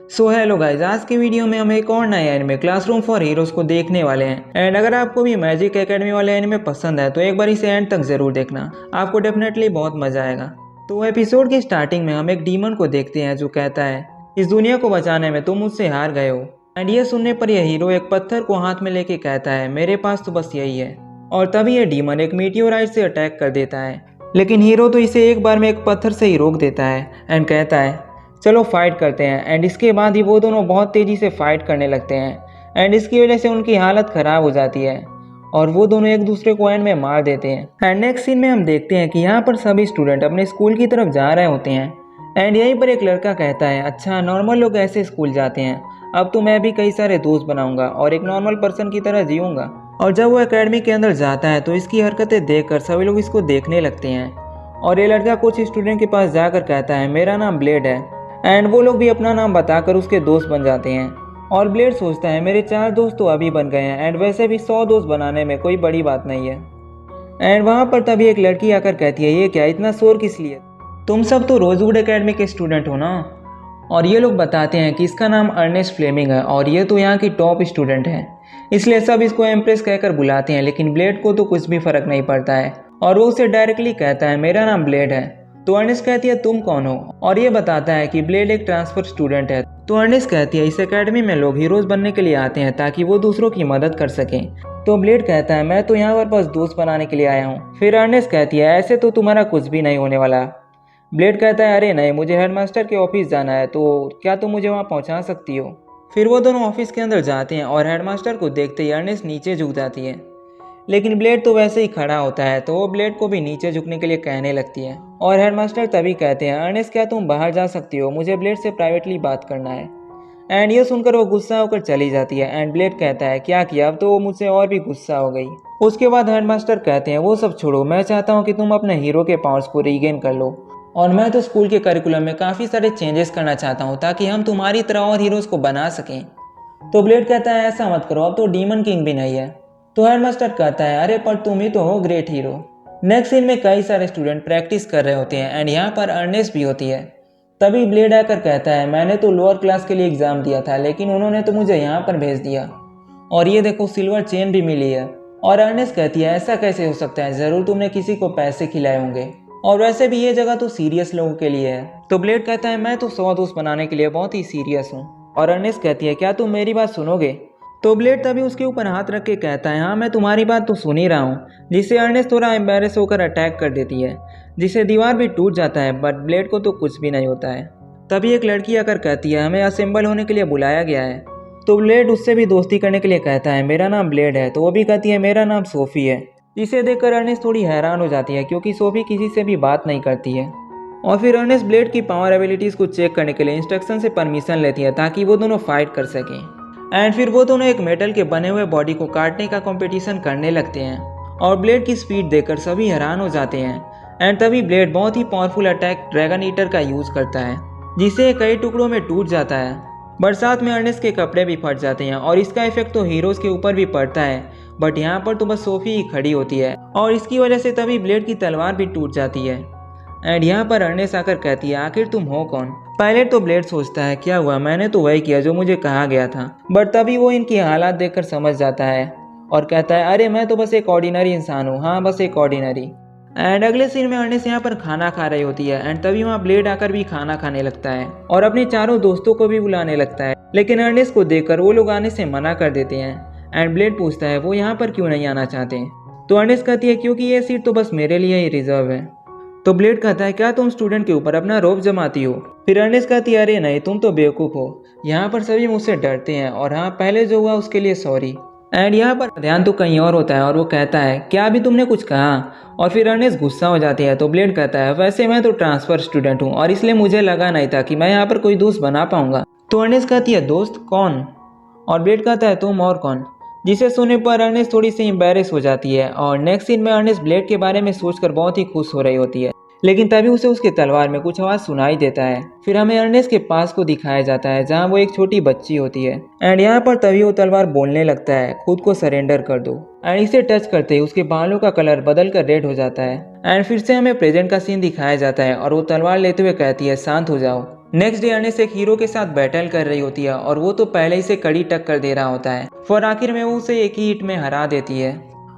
So hello guys, आज की video में हम एक और नए एनिमे क्लासरूम फॉर हीरोज को देखने वाले हैं। एंड अगर आपको भी मैजिक एकेडमी वाले एनिमे पसंद है तो एक बार इसे एंड तक जरूर देखना, आपको डेफिनेटली बहुत मजा आएगा। तो एपिसोड की स्टार्टिंग में हम एक डीमन को देखते हैं जो कहता है, इस दुनिया को बचाने में तुम मुझसे हार गए हो। एंड ये सुनने पर यह हीरो एक पत्थर को हाथ में लेके कहता है, मेरे पास तो बस यही है। और तभी यह डीमन एक मीटियोराइट से अटैक कर देता है, लेकिन हीरो तो इसे एक बार में एक पत्थर से ही रोक देता है एंड कहता है, चलो फाइट करते हैं। एंड इसके बाद ही वो दोनों बहुत तेज़ी से फाइट करने लगते हैं एंड इसकी वजह से उनकी हालत ख़राब हो जाती है और वो दोनों एक दूसरे को एंड में मार देते हैं। एंड नेक्स्ट सीन में हम देखते हैं कि यहाँ पर सभी स्टूडेंट अपने स्कूल की तरफ जा रहे होते हैं एंड यहीं पर एक लड़का कहता है, अच्छा नॉर्मल लोग ऐसे स्कूल जाते हैं, अब तो मैं भी कई सारे दोस्त बनाऊंगा और एक नॉर्मल पर्सन की तरह जीऊँगा। और जब वो एकेडमी के अंदर जाता है तो इसकी हरकतें देखकर सभी लोग इसको देखने लगते हैं और ये लड़का कुछ स्टूडेंट के पास जाकर कहता है, मेरा नाम ब्लेड है। एंड वो लोग भी अपना नाम बताकर उसके दोस्त बन जाते हैं और ब्लेड सोचता है, मेरे 4 दोस्त तो अभी बन गए हैं एंड वैसे भी 100 दोस्त बनाने में कोई बड़ी बात नहीं है। एंड वहाँ पर तभी एक लड़की आकर कहती है, ये क्या इतना शोर किस लिए, तुम सब तो रोजवुड एकेडमी के स्टूडेंट हो ना। और ये लोग बताते हैं कि इसका नाम अर्नेस्ट फ्लेमिंग है और ये तो यहाँ की टॉप स्टूडेंट है, इसलिए सब इसको एम्प्रेस कहकर बुलाते हैं। लेकिन ब्लेड को तो कुछ भी फर्क नहीं पड़ता है और वो उसे डायरेक्टली कहता है, मेरा नाम ब्लेड है। तो अर्नेस्ट कहती है, तुम कौन हो, और ये बताता है कि ब्लेड एक ट्रांसफर स्टूडेंट है। तो अर्नेस्ट कहती है, इस एकेडमी में लोग हीरोज बनने के लिए आते हैं ताकि वो दूसरों की मदद कर सकें। तो ब्लेड कहता है, मैं तो यहाँ पर बस दोस्त बनाने के लिए आया हूँ। फिर अर्नेस्ट कहती है, ऐसे तो तुम्हारा कुछ भी नहीं होने वाला। ब्लेड कहता है, अरे नहीं, मुझे हेडमास्टर के ऑफिस जाना है, तो क्या तुम मुझे वहाँ पहुँचा सकती हो। फिर वो दोनों ऑफिस के अंदर जाते हैं और हेडमास्टर को देखते ही अर्नेस्ट नीचे झुक जाती है, लेकिन ब्लेड तो वैसे ही खड़ा होता है तो वो ब्लेड को भी नीचे झुकने के लिए कहने लगती है। और हेडमास्टर तभी कहते हैं, अर्नेस्ट क्या तुम बाहर जा सकती हो, मुझे ब्लेड से प्राइवेटली बात करना है। एंड ये सुनकर वो गुस्सा होकर चली जाती है एंड ब्लेड कहता है, क्या किया, अब तो वो मुझसे और भी गुस्सा हो गई। उसके बाद हेडमास्टर कहते हैं, वो सब छोड़ो, मैं चाहता हूँ कि तुम अपने हीरो के पावर्स को रीगेन कर लो और मैं तो स्कूल के करिकुलम में काफ़ी सारे चेंजेस करना चाहता हूँ ताकि हम तुम्हारी तरह और हीरोज़ को बना सकें। तो ब्लेड कहता है, ऐसा मत करो, अब तो डीमन किंग भी नहीं है। तो हेडमास्टर कहता है, अरे पर तुम ही तो हो ग्रेट हीरो। नेक्स्ट सीन में कई सारे स्टूडेंट प्रैक्टिस कर रहे होते हैं एंड यहाँ पर अर्नेस्ट भी होती है। तभी ब्लेड आकर कहता है, मैंने तो लोअर क्लास के लिए एग्ज़ाम दिया था लेकिन उन्होंने तो मुझे यहाँ पर भेज दिया और ये देखो सिल्वर चेन भी मिली है। और अर्नेस्ट कहती है, ऐसा कैसे हो सकता है, ज़रूर तुमने किसी को पैसे खिलाए होंगे और वैसे भी ये जगह तो सीरियस लोगों के लिए है। तो ब्लेड कहता है, मैं तो 100 दोस्त बनाने के लिए बहुत ही सीरियस हूँ। और अर्नेस्ट कहती है, क्या तुम मेरी बात सुनोगे। तो ब्लेड तभी उसके ऊपर हाथ रख के कहता है, हाँ मैं तुम्हारी बात तो सुन ही रहा हूँ, जिससे अर्नेस्ट थोड़ा एम्बेरस होकर अटैक कर देती है, जिससे दीवार भी टूट जाता है, बट ब्लेड को तो कुछ भी नहीं होता है। तभी एक लड़की आकर कहती है, हमें असेंबल होने के लिए बुलाया गया है। तो ब्लेड उससे भी दोस्ती करने के लिए कहता है, मेरा नाम ब्लेड है। तो वो भी कहती है, मेरा नाम सोफ़ी है। इसे देखकर अर्नेस्ट थोड़ी हैरान हो जाती है क्योंकि सोफ़ी किसी से भी बात नहीं करती है। और फिर अर्नेस्ट ब्लेड की पावर एबिलिटीज़ को चेक करने के लिए इंस्ट्रक्शन से परमिशन लेती है ताकि वो दोनों फाइट कर सकें। एंड फिर वो दोनों एक मेटल के बने हुए बॉडी को काटने का कंपटीशन करने लगते हैं और ब्लेड की स्पीड देखकर सभी हैरान हो जाते हैं। एंड तभी ब्लेड बहुत ही पावरफुल अटैक ड्रैगन ईटर का यूज़ करता है, जिससे कई टुकड़ों में टूट जाता है। बरसात में अर्नेस्ट के कपड़े भी फट जाते हैं और इसका इफेक्ट तो हीरोज़ के ऊपर भी पड़ता है, बट यहाँ पर तो बस सोफ़ी ही खड़ी होती है और इसकी वजह से तभी ब्लेड की तलवार भी टूट जाती है। एंड यहाँ पर अर्नेस्ट आकर कहती है, आखिर तुम हो कौन। पहले तो ब्लेड सोचता है, क्या हुआ, मैंने तो वही किया जो मुझे कहा गया था, बट तभी वो इनकी हालात देखकर समझ जाता है और कहता है, अरे मैं तो बस एक ऑर्डिनरी इंसान हूँ, हाँ बस एक ऑर्डिनरी। एंड अगले सीन में अर्नेस्ट यहाँ पर खाना खा रही होती है एंड तभी वहाँ ब्लेड आकर भी खाना खाने लगता है और अपने चारों दोस्तों को भी बुलाने लगता है, लेकिन अर्नेस्ट को देखकर वो लोग आने से मना कर देते हैं। एंड ब्लेड पूछता है, वो यहाँ पर क्यों नहीं आना चाहते। तो अर्नेस्ट कहती है, क्योंकि ये सीट तो बस मेरे लिए ही रिजर्व है। तो ब्लेड कहता है, क्या तुम स्टूडेंट के ऊपर अपना रोब जमाती हो। फिर अर्नेस्ट कहती है, अरे नहीं, तुम तो बेवकूफ़ हो, यहाँ पर सभी मुझसे डरते हैं और हाँ पहले जो हुआ उसके लिए सॉरी। एंड यहाँ पर ध्यान तो कहीं और होता है और वो कहता है, क्या अभी तुमने कुछ कहा। और फिर अर्नेस्ट गुस्सा हो जाती है। तो ब्लेड कहता है, वैसे मैं तो ट्रांसफ़र स्टूडेंट हूँ और इसलिए मुझे लगा नहीं था कि मैं यहाँ पर कोई दोस्त बना पाऊंगा। तो अर्नेस्ट कहती है, दोस्त कौन। और ब्लेड कहता है, तुम और कौन। जिसे सुनने पर अर्नेस्ट थोड़ी सी एम्बेरस हो जाती है और नेक्स्ट सीन में अर्नेस्ट ब्लेड के बारे में सोचकर बहुत ही खुश हो रही होती है, लेकिन तभी उसे उसके तलवार में कुछ आवाज़ सुनाई देता है। फिर हमें अर्नेस्ट के पास को दिखाया जाता है जहाँ वो एक छोटी बच्ची होती है एंड यहाँ पर तभी वो तलवार बोलने लगता है, खुद को सरेंडर कर दो। एंड इसे टच करते ही उसके बालों का कलर बदल कर रेड हो जाता है एंड फिर से हमें प्रेजेंट का सीन दिखाया जाता है और वो तलवार लेते हुए कहती है, शांत हो जाओ। नेक्स्ट डे अर्नेस्ट एक हीरो के साथ बैटल कर रही होती है और वो तो पहले ही से कड़ी टक्कर दे रहा होता है, और आखिर में वो उसे एक ही हिट में हरा देती है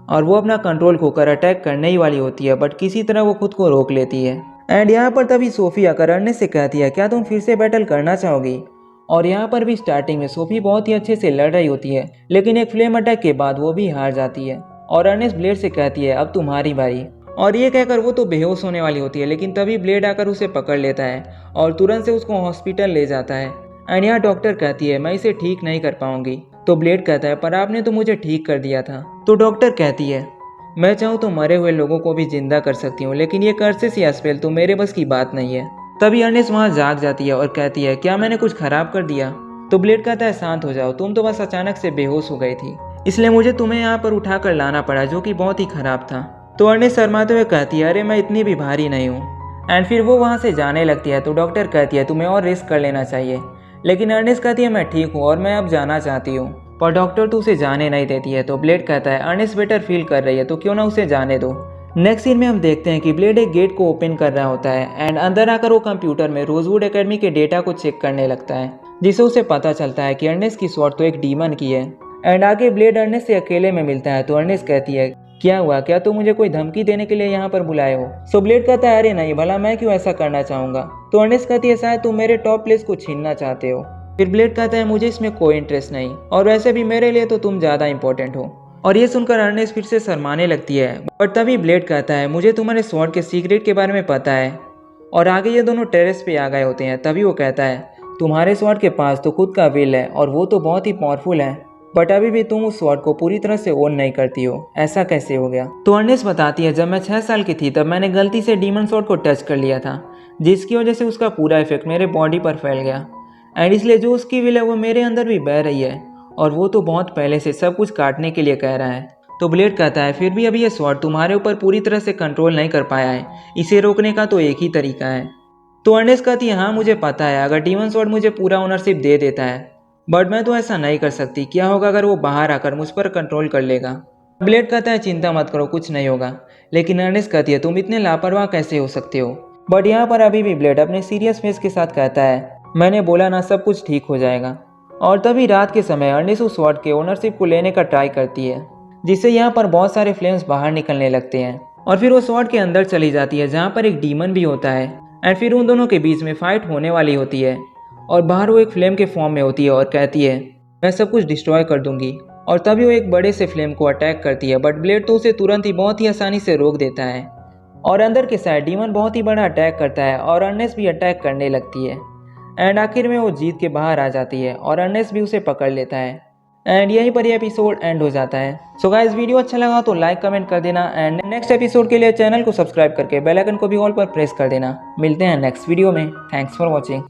और वो अपना कंट्रोल खोकर अटैक करने ही वाली होती है, बट किसी तरह वो खुद को रोक लेती है। एंड यहाँ पर तभी सोफी आकर अर्नेस्ट से कहती है, क्या तुम फिर से बैटल करना चाहोगी? और यहाँ पर भी स्टार्टिंग में सोफी बहुत ही अच्छे से लड़ रही होती है, लेकिन एक फ्लेम अटैक के बाद वो भी हार जाती है और अर्नेस्ट ब्लेड से कहती है, अब तुम्हारी बारी। और ये कहकर वो तो बेहोश होने वाली होती है, लेकिन तभी ब्लेड आकर उसे पकड़ लेता है और तुरंत से उसको हॉस्पिटल ले जाता है। एंड यहाँ डॉक्टर कहती है, मैं इसे ठीक नहीं कर पाऊंगी। तो ब्लेड कहता है, पर आपने तो मुझे ठीक कर दिया था। तो डॉक्टर कहती है, मैं चाहूँ तो मरे हुए लोगों को भी जिंदा कर सकती हूँ, लेकिन ये कर्सेस या स्पेल तो मेरे बस की बात नहीं है। तभी अर्नेस्ट वहाँ जाग जाती है और कहती है, क्या मैंने कुछ खराब कर दिया? तो ब्लेड कहता है, शांत हो जाओ, तुम तो बस अचानक से बेहोश हो गई थी, इसलिए मुझे तुम्हें यहाँ पर उठा कर लाना पड़ा, जो कि बहुत ही खराब था। तो अर्नेस्ट शर्माते हुए कहती है, अरे मैं इतनी भी भारी नहीं हूँ। एंड फिर वो वहाँ से जाने लगती है। तो डॉक्टर कहती है, तुम्हें और रेस्ट कर लेना चाहिए, लेकिन अर्नेस्ट कहती है, मैं ठीक हूँ और मैं अब जाना चाहती हूँ, पर डॉक्टर तो उसे जाने नहीं देती है। तो ब्लेड कहता है, अर्नेस्ट बेटर फील कर रही है तो क्यों ना उसे जाने दो। नेक्स्ट सीन में हम देखते हैं कि ब्लेड एक गेट को ओपन कर रहा होता है एंड अंदर आकर वो कंप्यूटर में रोजवुड एकेडमी के डेटा को चेक करने लगता है, जिससे उसे पता चलता है कि अर्नेस्ट की स्वॉर्ड तो एक डीमन की है। एंड आगे ब्लेड अर्नेस्ट से अकेले में मिलता है। तो अर्नेस्ट कहती है, क्या हुआ, क्या तुम मुझे कोई धमकी देने के लिए यहाँ पर बुलाए हो? सो ब्लेड कहता है, अरे नहीं, भला मैं क्यों ऐसा करना चाहूंगा। तो अर्नेस्ट कहती है, शायद तुम मेरे टॉप प्लेस को छीनना चाहते हो। फिर ब्लेड कहता है, मुझे इसमें कोई इंटरेस्ट नहीं, और वैसे भी मेरे लिए तो तुम ज़्यादा इंपॉर्टेंट हो। और ये सुनकर अर्नेस्ट फिर से शर्माने लगती है, बट तभी ब्लेड कहता है, मुझे तुम्हारे स्वॉर्ड के सीक्रेट के बारे में पता है। और आगे ये दोनों टेरेस पे आ गए होते हैं। तभी वो कहता है, तुम्हारे स्वॉर्ड के पास तो खुद का विल है और वो तो बहुत ही पावरफुल है, बट अभी भी तुम उस स्वॉर्ड को पूरी तरह से ओन नहीं करती हो, ऐसा कैसे हो गया? तो अर्नेस्ट बताती है, जब मैं 6 साल की थी तब मैंने गलती से डीमन स्वॉर्ड को टच कर लिया था, जिसकी वजह से उसका पूरा इफेक्ट मेरे बॉडी पर फैल गया। एंड इसलिए जो उसकी विल है वो मेरे अंदर भी बह रही है, और वो तो बहुत पहले से सब कुछ काटने के लिए कह रहा है। तो ब्लेड कहता है, फिर भी अभी ये स्वॉर्ड तुम्हारे ऊपर पूरी तरह से कंट्रोल नहीं कर पाया है, इसे रोकने का तो एक ही तरीका है। तो अर्नेस्ट कहती है, हाँ मुझे पता है, अगर डीमन स्वॉर्ड मुझे पूरा ओनरशिप दे देता है, बट मैं तो ऐसा नहीं कर सकती। क्या होगा अगर वो बाहर आकर मुझ पर कंट्रोल कर लेगा? ब्लेड कहता है, चिंता मत करो, कुछ नहीं होगा। लेकिन अर्नेस्ट कहती है, तुम इतने लापरवाह कैसे हो सकते हो? बट यहाँ पर अभी भी ब्लेड अपने सीरियस फेस के साथ कहता है, मैंने बोला ना, सब कुछ ठीक हो जाएगा। और तभी रात के समय अर्नेस्ट उस स्वॉर्ड के ओनरशिप को लेने का ट्राई करती है, जिससे यहाँ पर बहुत सारे फ्लेम्स बाहर निकलने लगते हैं, और फिर वो स्वॉर्ड के अंदर चली जाती है, जहाँ पर एक डीमन भी होता है। एंड फिर उन दोनों के बीच में फाइट होने वाली होती है, और बाहर वो एक फ्लेम के फॉर्म में होती है और कहती है, मैं सब कुछ डिस्ट्रॉय कर दूंगी। और तभी वो एक बड़े से फ्लेम को अटैक करती है, बट ब्लेड तो उसे तुरंत ही बहुत ही आसानी से रोक देता है। और अंदर के साइड डीमन बहुत ही बड़ा अटैक करता है और अर्नेस्ट भी अटैक करने लगती है। एंड आखिर में वो जीत के बाहर आ जाती है और अर्नेस्ट भी उसे पकड़ लेता है। एंड यहीं पर ये एपिसोड एंड हो जाता है। सो गाइस, वीडियो अच्छा लगा तो लाइक कमेंट कर देना, एंड नेक्स्ट एपिसोड के लिए चैनल को सब्सक्राइब करके बेल आइकन को भी ऑल पर प्रेस कर देना। मिलते हैं नेक्स्ट वीडियो में। Thanks for watching.